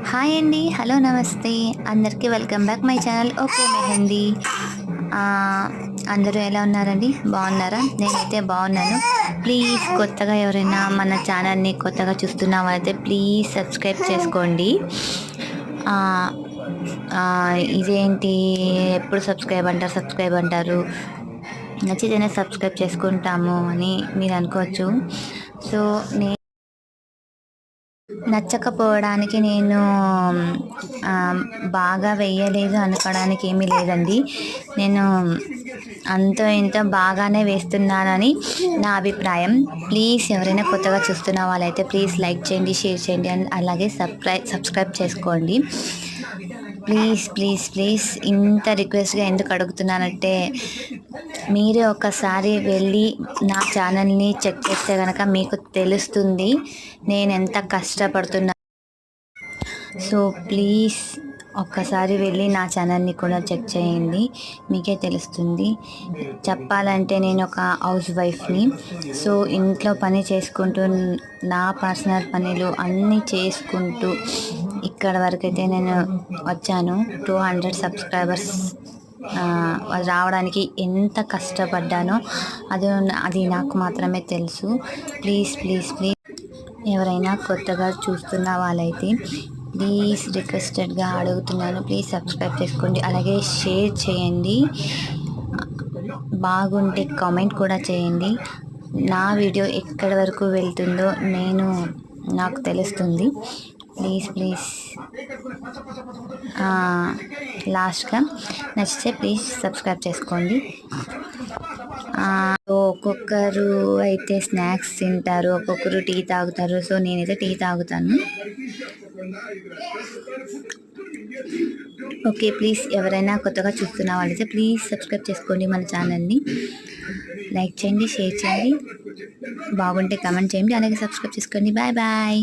Hi అండి, hello, నమస్తే అందరికీ. Welcome back my channel okay mehndi. అందరూ ఎలా ఉన్నారండి? బాగున్నారా? నేనైతే బాగున్నాను. ప్లీజ్ కొత్తగా ఎవరైనా మన ఛానల్ని కొత్తగా చూస్తున్న వాళ్ళైతే ప్లీజ్ సబ్స్క్రైబ్ చేసుకోండి. ఆ, ఇదేంటి ఎప్పుడు సబ్స్క్రైబ్ అంటారు, నచ్చితేనే సబ్స్క్రైబ్ చేసుకుంటాము అని మీరు అనుకోవచ్చు. సో నచ్చకపోవడానికి నేను బాగా వేయలేదు అనుకోవడానికి ఏమీ లేదండి. నేను అంతో ఇంతో బాగానే వేస్తున్నానని నా అభిప్రాయం. ప్లీజ్ ఎవరైనా కొత్తగా చూస్తున్న వాళ్ళైతే ప్లీజ్ లైక్ చేయండి, షేర్ చేయండి, అండ్ అలాగే సబ్స్క్రైబ్ చేసుకోండి. ప్లీజ్ ప్లీజ్ ప్లీజ్ ఇంత రిక్వెస్ట్గా ఎందుకు అడుగుతున్నానంటే, మీరే ఒకసారి వెళ్ళి నా ఛానల్ని చెక్ చేస్తే కనుక మీకు తెలుస్తుంది నేను ఎంత కష్టపడుతున్నా. సో ప్లీజ్ ఒక్కసారి వెళ్ళి నా ఛానల్ని కూడా చెక్ చేయండి, మీకే తెలుస్తుంది. చెప్పాలంటే నేను ఒక హౌస్ వైఫ్ని. సో ఇంట్లో పని చేసుకుంటూ నా పర్సనల్ పనులు అన్నీ చేసుకుంటూ ఇక్కడ వరకైతే నేను వచ్చాను. 200 సబ్స్క్రైబర్స్ రావడానికి ఎంత కష్టపడ్డానో అది నాకు మాత్రమే తెలుసు. ప్లీజ్ ప్లీజ్ ప్లీజ్ ఎవరైనా కొత్తగా చూస్తున్న వాళ్ళైతే ప్లీజ్ రిక్వెస్టెడ్గా అడుగుతున్నాను, ప్లీజ్ సబ్స్క్రైబ్ చేసుకోండి, అలాగే షేర్ చేయండి, బాగుంటే కామెంట్ కూడా చేయండి. నా వీడియో ఎక్కడి వరకు వెళ్తుందో నాకు తెలుస్తుంది. ప్లీజ్ ప్లీజ్ లాస్ట్గా నచ్చితే ప్లీజ్ సబ్స్క్రైబ్ చేసుకోండి. ఒక్కొక్కరు అయితే స్నాక్స్ తింటారు, ఒక్కొక్కరు టీ తాగుతారు. సో నేనైతే టీ తాగుతాను. ఓకే, ప్లీజ్ ఎవరైనా కొత్తగా చూస్తున్న వాళ్ళైతే ప్లీజ్ సబ్స్క్రైబ్ చేసుకోండి, మన ఛానల్ని లైక్ చేయండి, షేర్ చేయండి, బాగుంటే కామెంట్ చేయండి, అలాగే సబ్స్క్రైబ్ చేసుకోండి. Bye bye.